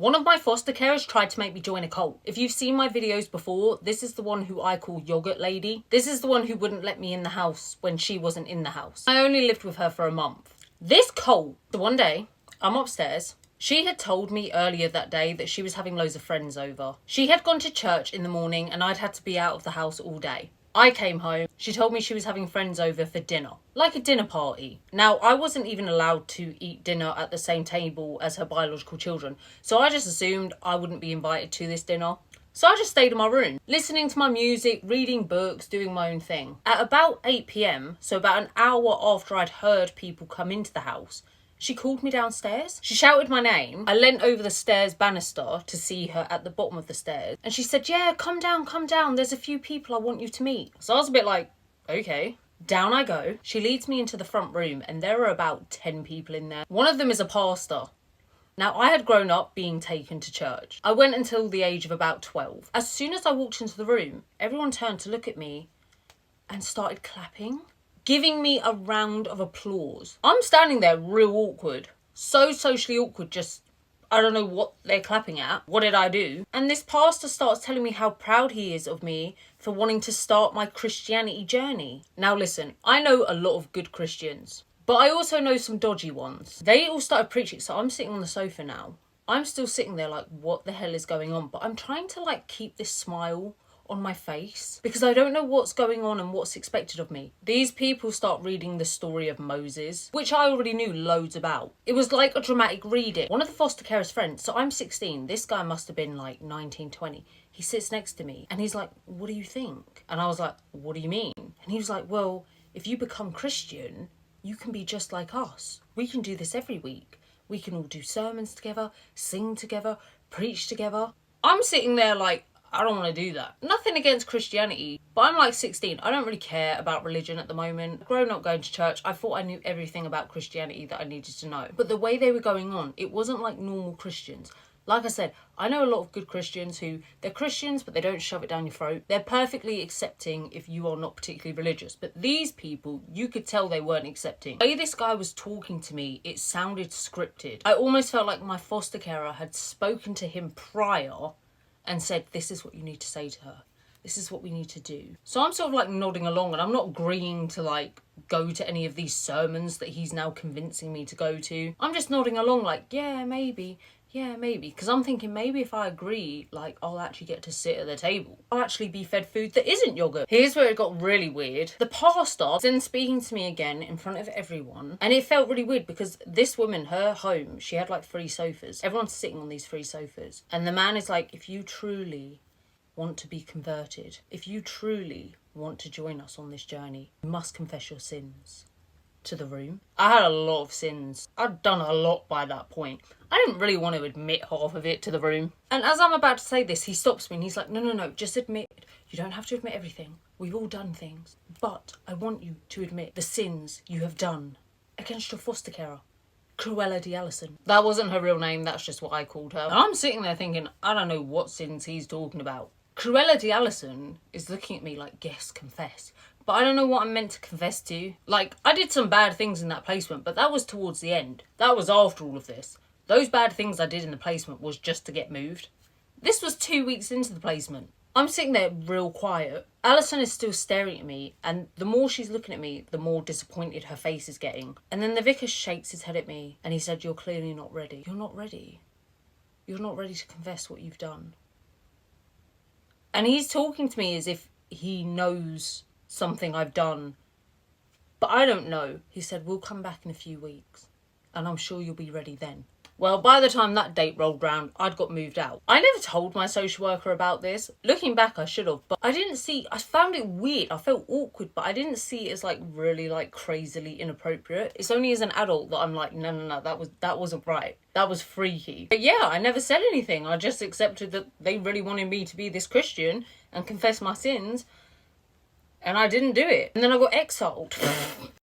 One of my foster carers tried to make me join a cult. If you've seen my videos before, this is the one who I call Yogurt Lady. This is the one who wouldn't let me in the house when she wasn't in the house. I only lived with her for a month. This cult, so one day, I'm upstairs. She had told me earlier that day that she was having loads of friends over. She had gone to church in the morning and I'd had to be out of the house all day. I came home. She told me she was having friends over for dinner. Like a dinner party. Now, I wasn't even allowed to eat dinner at the same table as her biological children, so I just assumed I wouldn't be invited to this dinner. So I just stayed in my room, listening to my music, reading books, doing my own thing. At about 8 p.m, so about an hour after I'd heard people come into the house, she called me downstairs. She shouted my name. I leant over the stairs banister to see her at the bottom of the stairs. And she said, yeah, come down. There's a few people I want you to meet. So I was a bit like, okay. Down I go. She leads me into the front room and there are about 10 people in there. One of them is a pastor. Now, I had grown up being taken to church. I went until the age of about 12. As soon as I walked into the room, everyone turned to look at me and started clapping, giving me a round of applause. I'm standing there real awkward. So socially awkward, just, I don't know what they're clapping at. What did I do? And this pastor starts telling me how proud he is of me for wanting to start my Christianity journey. Now listen, I know a lot of good Christians, but I also know some dodgy ones. They all started preaching, so I'm sitting on the sofa now. I'm still sitting there like, what the hell is going on? But I'm trying to like keep this smile on my face because I don't know what's going on and what's expected of me. These people start reading the story of Moses, which I already knew loads about. It was like a dramatic reading. One of the foster carer's friends, so I'm 16, this guy must have been like 19, 20. He sits next to me and he's like, what do you think? And I was like, what do you mean? And he was like, well, if you become Christian, you can be just like us. We can do this every week. We can all do sermons together, sing together, preach together. I'm sitting there like, I don't want to do that. Nothing against Christianity, but I'm like 16. I don't really care about religion at the moment. Growing up going to church, I thought I knew everything about Christianity that I needed to know. But the way they were going on, it wasn't like normal Christians. Like I said, I know a lot of good Christians who, they're Christians, but they don't shove it down your throat. They're perfectly accepting if you are not particularly religious. But these people, you could tell they weren't accepting. The way this guy was talking to me, it sounded scripted. I almost felt like my foster carer had spoken to him prior and said, this is what you need to say to her. This is what we need to do. So I'm sort of like nodding along and I'm not agreeing to like go to any of these sermons that he's now convincing me to go to. I'm just nodding along like, yeah, maybe. Because I'm thinking maybe if I agree, like I'll actually get to sit at the table. I'll actually be fed food that isn't yogurt. Here's where it got really weird. The pastor was then speaking to me again in front of everyone. And it felt really weird because this woman, her home, she had like 3 sofas. Everyone's sitting on these 3 sofas. And the man is like, if you truly want to be converted, if you truly want to join us on this journey, you must confess your sins to the room. I had a lot of sins. I'd done a lot by that point. I didn't really want to admit half of it to the room. And as I'm about to say this, he stops me and he's like, no, just admit. You don't have to admit everything. We've all done things. But I want you to admit the sins you have done against your foster carer, Cruella de Allison. That wasn't her real name, that's just what I called her. And I'm sitting there thinking, I don't know what sins he's talking about. Cruella de Allison is looking at me like, yes, confess. But I don't know what I'm meant to confess to. Like, I did some bad things in that placement, but that was towards the end. That was after all of this. Those bad things I did in the placement was just to get moved. This was 2 weeks into the placement. I'm sitting there real quiet. Alison is still staring at me, and the more she's looking at me, the more disappointed her face is getting. And then the vicar shakes his head at me, and he said, you're clearly not ready. You're not ready. You're not ready to confess what you've done. And he's talking to me as if he knows something I've done. But I don't know. He said, we'll come back in a few weeks, and I'm sure you'll be ready then. Well, by the time that date rolled round, I'd got moved out. I never told my social worker about this. Looking back, I should have, but I found it weird. I felt awkward, but I didn't see it as like really like crazily inappropriate. It's only as an adult that I'm like, no, that wasn't right. That was freaky. But yeah, I never said anything. I just accepted that they really wanted me to be this Christian and confess my sins. And I didn't do it. And then I got exiled.